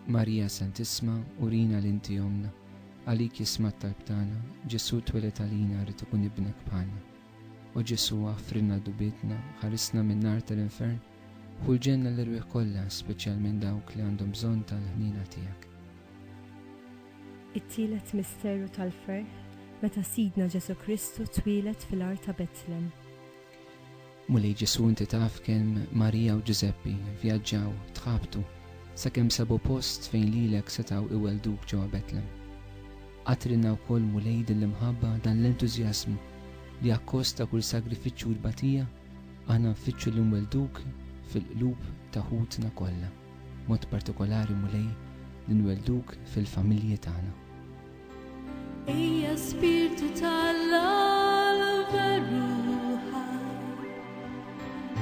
Marija Santisma, urina l-inti jomna, għalik jisma t-talb tagħna, Ġesu twelet għalina rrid ikun ibnek bħalna. U Ġesu għaffrinna dubitna, ħarisna minn nar tal-infern, u l-ġenna l-irwieħ kollha, speċjalment dawk li għandhom bżonn tal-ħnina tiegħek. It-tielet misteru tal-ferħ, meta Sidna Ġesu Kristu twilet fil-art ta' Betlem. Mulej Ġesu inti taf kemm Marija u Giuseppi vjaġġaw, tħabtu, sakemm sabu post fejn lilek setgħu iwelduk ġewwa Betlem. Għatrinna wkoll mulej dil-imħabba dan l-entużjażmu li akkosta kull sagrifiċċju u l-batija għandna nfittxu l-imwelduk fil-qlub ta' ħutna kollha, mod partikolari mulej li nwelduk fil-familji tagħna. Ejja Spiritu tal-Alla veru ħaj,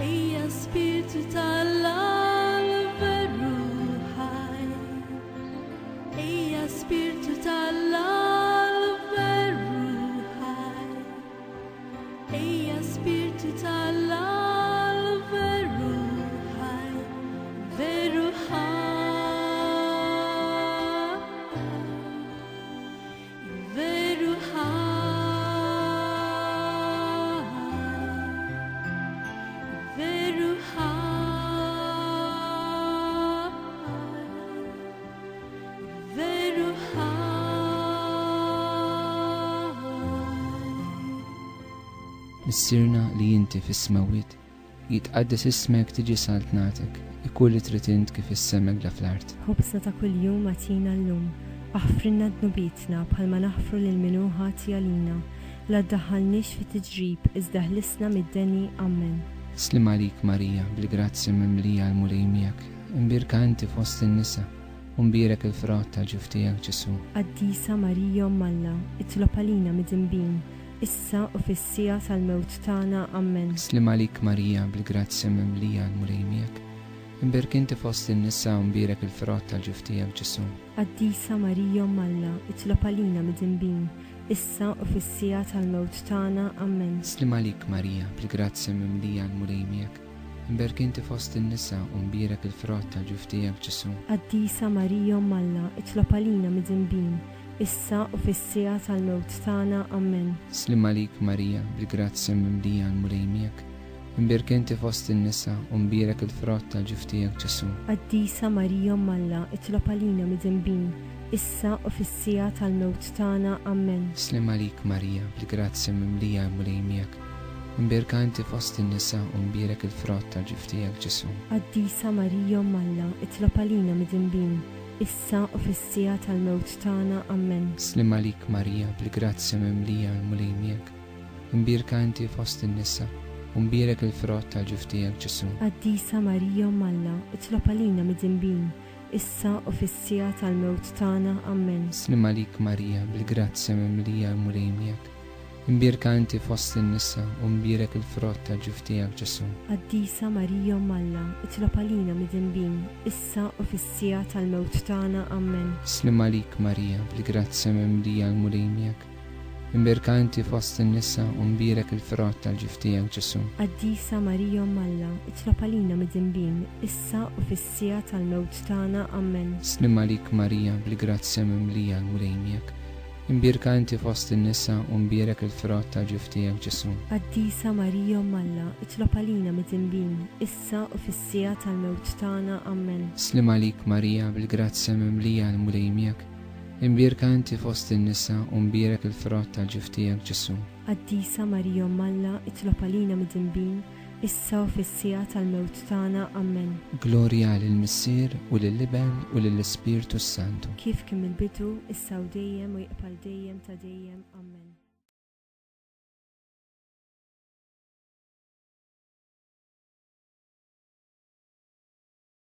Ejja Spiritu tal-Alla veru ħaj, Ejja Spiritu tal-Alla veru ħaj, Ejja Spiritu tal-Alla veru ħaj, veru ħaj. Missirna li inti fis-smawiet, jitqaddes ismek tiġi saltnatek, ikun li trid int kif is-semek la fl-art. Ħobsna ta' kuljum għatina llum, aħfrinna dnubitna bħalma naħfru lil minu ħati għalina, la ddaħħalniex fi tiġrib iżda ħlisna mid-deni ammen. Slim għalik Marija, bil-grazzja mimlija għal-mulej miegħek, imbirka inti fost in-nisa, u mbirek il-frott tal-ġuf tiegħek Ġesu. Qaddisa Marija Alla, itlob għalina mid-dinbin, issa u fis-sija tal-mewt tagħna ammen. Slim għalik Marija, bil-grazzja mimlija għal-mulej miegħek, imbirk inti fost in-nisa u mbirek il-frott tal-ġuf tiegħek Ġesu. Qaddisa Marija Alla, itlob għalina mid-dinbin, issa u fis-sija tal-mewt tagħna ammen. Slim għalik Marija, bil-grazzja mimlija għal-mulej miegħek, imbirk inti fost in-nisa u mbirek il-frott tal-ġuf tiegħek Ġesu. Qaddisa Marija Alla, itlob għalina mid-dinbin, issa u fis-sija tal-mewt tagħna ammen. Slim għalik Marija, bil-grazzja mimlija għal-mulej miegħek, imbirk inti fost in-nisa u mbirek il-frott tal-ġuf tiegħek Ġesu. Qaddisa Marija Alla, itlob għalina mid-dinbin, issa u fis-sija tal-mewt tagħna ammen. Slim għalik Marija, bil-grazzja mimlija għal-mulej miegħek, imbirka inti fost in-nisa u mbirek il-frott tal-ġuf tiegħek Ġesu. Qaddisa Marija Alla, itlob għalina mid-dinbin, issa u fis-sija tal-mewt tagħna ammen. Slim għalik Marija, bil-grazzja mimlija għal-mulej miegħek, imbirka inti fost in-nisa u mbirek il-frott tal-ġuf tiegħek Ġesu. Qaddisa Marija Alla, itlob għalina mid-dinbin, issa u fis-sija tal-mewt tagħna ammen. Slim għalik Marija, bil-grazzja mimlija għal-mulej miegħek, imbirka inti fost in-nisa u mbirek il-frott tal-ġuf tiegħek Ġesu. Qaddisa Marija Alla, itlob għalina mid-dinbin, issa u fis-sija tal-mewt tagħna ammen. Slim għalik Marija, bil-grazzja mimlija għal-mulej miegħek, imbirka inti fost in-nisa u mbirek il-frott tal-ġuf tiegħek Ġesu. Qaddisa Marija Alla, itlob għalina mid-dinbin, issa u fis-sija tal-mewt tagħna ammen. Slim għalik Marija, bil-grazzja mimlija għal-mulej miegħek, imbirka inti fost in-nisa u mbirek il-frott tal-ġuf tiegħek Ġesu. Qaddisa Marija Alla, itlob għalina mid-dinbin, issa u fis-sija tal-mewt tagħna ammen. Slim għalik Marija, bil-grazzja mimlija għal-mulej miegħek, imbirka inti fost in-nisa u mbirek il-frott tal-ġuf tiegħek Ġesu. Qaddisa Marija Alla, itlob għalina mid-dinbin, issa u fis-sija tal-mewt tagħna ammen. Glorja lill-Missier u lill-Iben u lill-Ispiritu Santu. Kif kien il-bidu, issa u dejjem u jibqa' dejjem ta' dejjem ammen.